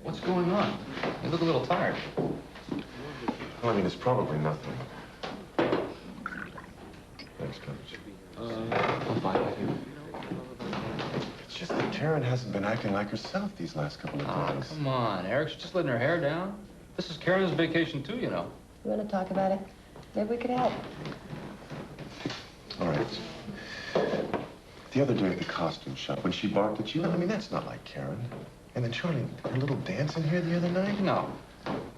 What's going on? You look a little tired. Well, I mean, it's probably nothing. Thanks, Coach. I'm fine with you. It's just that Karen hasn't been acting like herself these last couple of days. Come on, Eric. She's just letting her hair down. This is Karen's vacation, too, you know. You want to talk about it? Maybe we could help. All right. The other day at the costume shop, when she barked at you, I mean, that's not like Karen. And then, Charlie, her little dance in here the other night? No.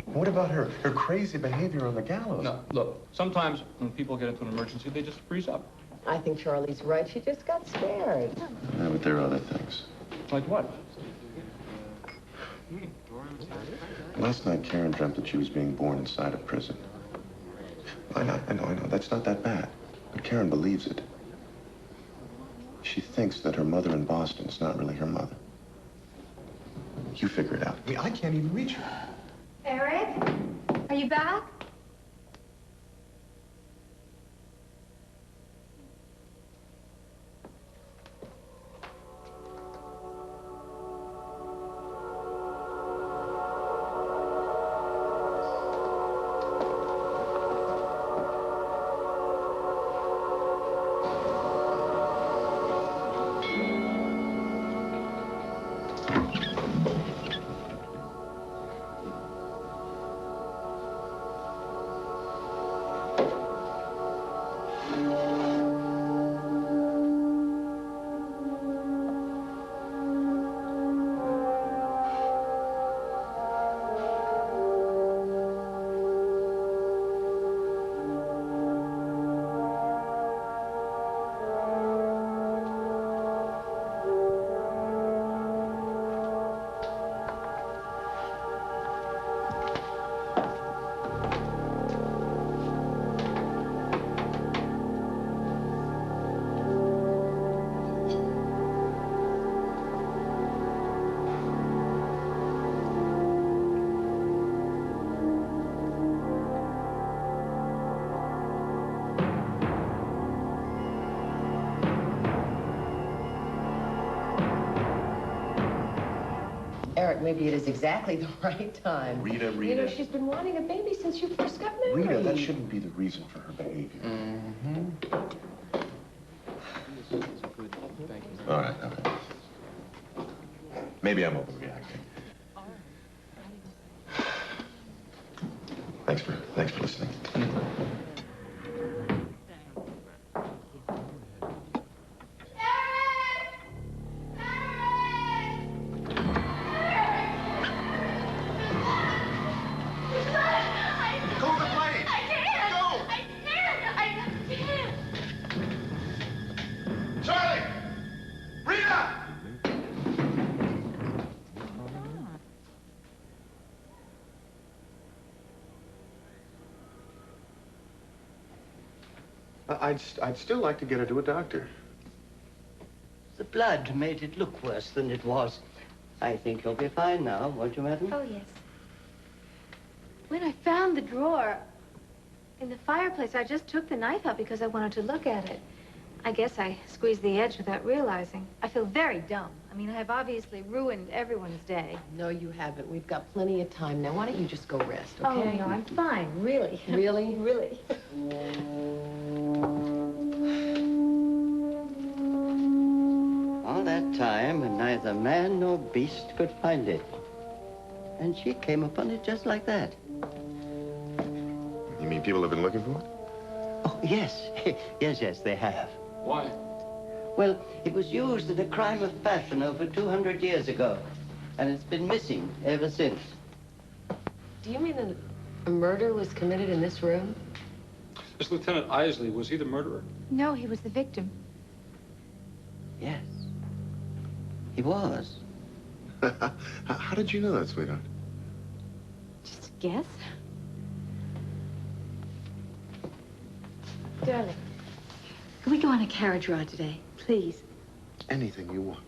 What about her crazy behavior on the gallows? No, look, sometimes when people get into an emergency, they just freeze up. I think Charlie's right. She just got scared. Yeah, but there are other things. Like what? Last night, Karen dreamt that she was being born inside a prison. I know. That's not that bad. But Karen believes it. She thinks that her mother in Boston is not really her mother. You figure it out. I mean, I can't even reach her. Eric, are you back? Eric, maybe it is exactly the right time. Rita. You know, she's been wanting a baby since you first got married. Rita, that shouldn't be the reason for her behavior. All right, okay. Maybe I'm overreacting. Thanks for listening. I'd still like to get her to a doctor. The blood made it look worse than it was. I think you'll be fine now, won't you, madam? Oh, yes. When I found the drawer in the fireplace, I just took the knife out because I wanted to look at it. I guess I squeezed the edge without realizing. I feel very dumb. I mean, I've obviously ruined everyone's day. No, you haven't. We've got plenty of time now. Why don't you just go rest, Oh, okay? no, I'm fine, really. Really? Really. All that time, and neither man nor beast could find it. And she came upon it just like that. You mean people have been looking for it? Oh, yes. yes, they have. Why? Well, it was used in a crime of passion over 200 years ago. And it's been missing ever since. Do you mean that a murder was committed in this room? This Lieutenant Isley, was he the murderer? No, he was the victim. Yes. He was. How did you know that, sweetheart? Just a guess. Darling, can we go on a carriage ride today, please? Anything you want.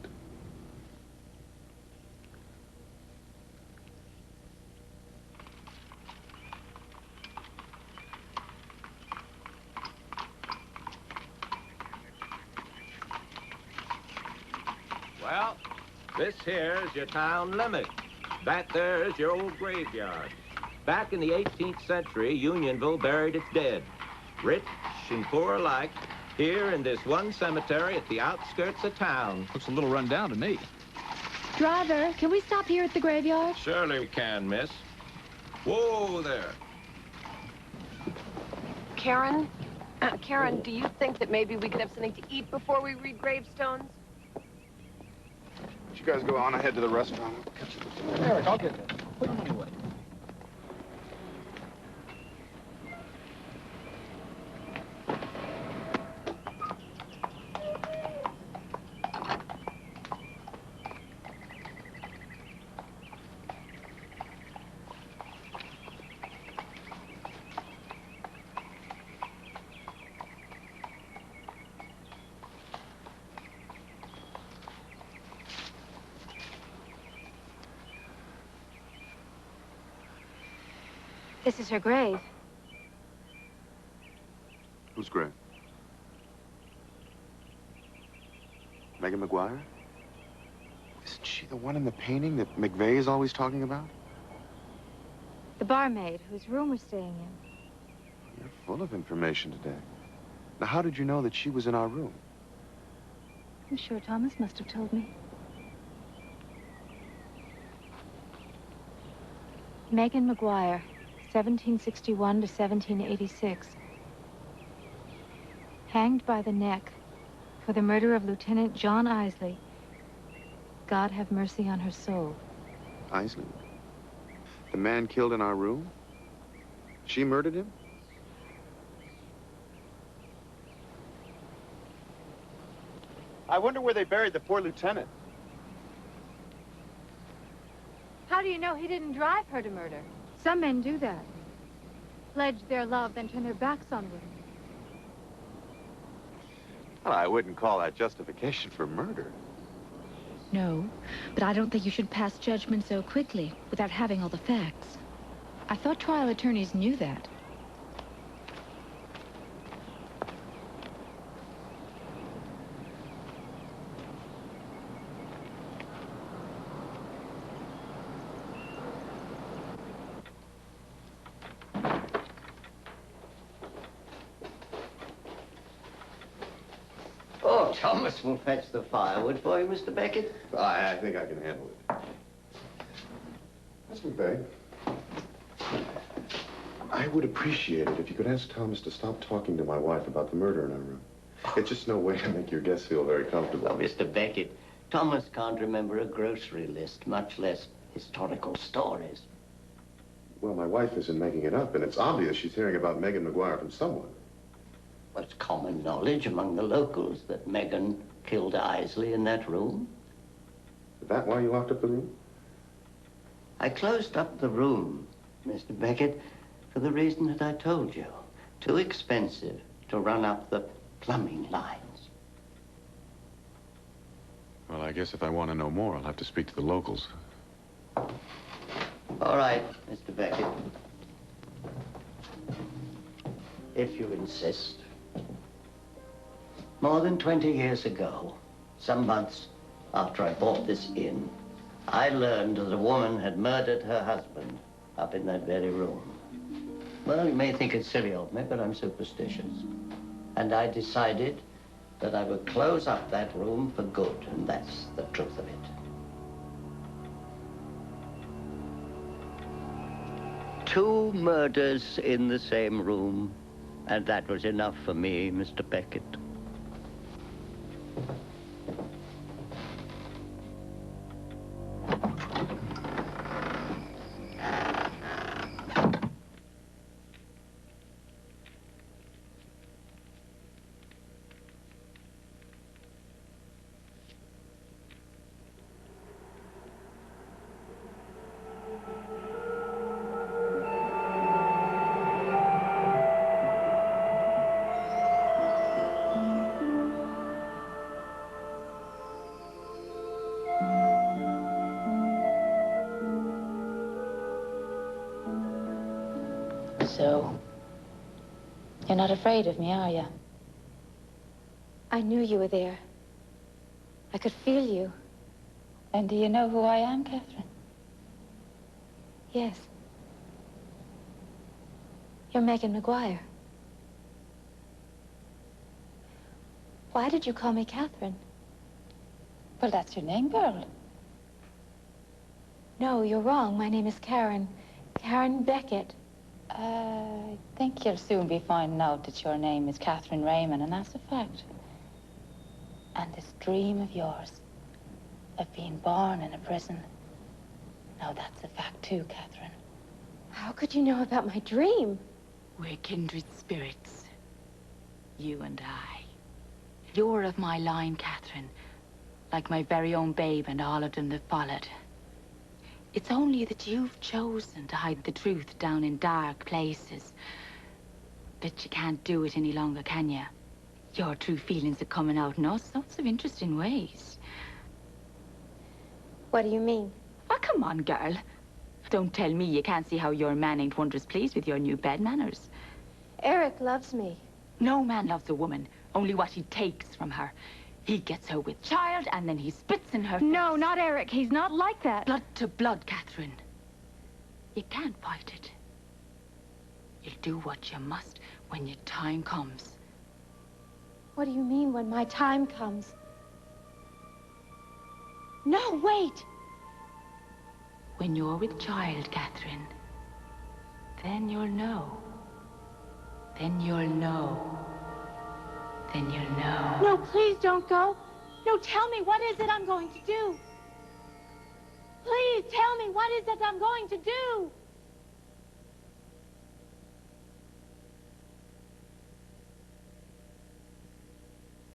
Well, this here is your town limit. That there is your old graveyard. Back in the 18th century, Unionville buried its dead, rich and poor alike, here in this one cemetery at the outskirts of town. Looks a little run down to me. Driver, can we stop here at the graveyard? Surely we can, miss. Whoa there. Karen? Karen, do you think that maybe we could have something to eat before we read gravestones? You guys go on ahead to the restaurant. Eric, I'll get this. Put them away. This is her grave. Whose grave? Megan McGuire? Isn't she the one in the painting that McVeigh is always talking about? The barmaid whose room we're staying in. You're full of information today. Now, how did you know that she was in our room? I'm sure Thomas must have told me. Megan McGuire, 1761 to 1786. Hanged by the neck for the murder of Lieutenant John Isley. God have mercy on her soul. Isley? The man killed in our room? She murdered him? I wonder where they buried the poor lieutenant. How do you know he didn't drive her to murder? Some men do that. Pledge their love, then turn their backs on women. Well, I wouldn't call that justification for murder. No, but I don't think you should pass judgment so quickly without having all the facts. I thought trial attorneys knew that. Oh, Thomas will fetch the firewood for you, Mr. Beckett. I think I can handle it. Mr. McVeigh, I would appreciate it if you could ask Thomas to stop talking to my wife about the murder in our room. It's just no way to make your guests feel very comfortable. Oh, Mr. Beckett, Thomas can't remember a grocery list, much less historical stories. Well, my wife isn't making it up, and it's obvious she's hearing about Megan McGuire from someone. Well, it's common knowledge among the locals that Megan killed Isley in that room. Is that why you locked up the room? I closed up the room, Mr. Beckett, for the reason that I told you. Too expensive to run up the plumbing lines. Well, I guess if I want to know more, I'll have to speak to the locals. All right, Mr. Beckett. If you insist. More than 20 years ago, some months after I bought this inn, I learned that a woman had murdered her husband up in that very room. Well, you may think it's silly of me, but I'm superstitious. And I decided that I would close up that room for good, and that's the truth of it. Two murders in the same room, and that was enough for me, Mr. Beckett. So, you're not afraid of me, are you? I knew you were there. I could feel you. And do you know who I am, Catherine? Yes. You're Megan McGuire. Why did you call me Catherine? Well, that's your name, girl. No, you're wrong. My name is Karen. Karen Beckett. I think you'll soon be finding out that your name is Catherine Raymond, and that's a fact. And this dream of yours, of being born in a prison, now that's a fact too, Catherine. How could you know about my dream? We're kindred spirits. You and I. You're of my line, Catherine. Like my very own babe and all of them that followed. It's only that you've chosen to hide the truth down in dark places. But you can't do it any longer, can you? Your true feelings are coming out in all sorts of interesting ways. What do you mean? Oh, come on, girl. Don't tell me you can't see how your man ain't wondrous pleased with your new bed manners. Eric loves me. No man loves a woman, only what he takes from her. He gets her with child, and then he spits in her No, face. not Eric. He's not like that. Blood to blood, Catherine. You can't fight it. You'll do what you must when your time comes. What do you mean when my time comes? No, wait. When you're with child, Catherine, then you'll know. Then you'll know. Then you'll know. No, please don't go. No, tell me, what is it I'm going to do? Please tell me, what is it I'm going to do?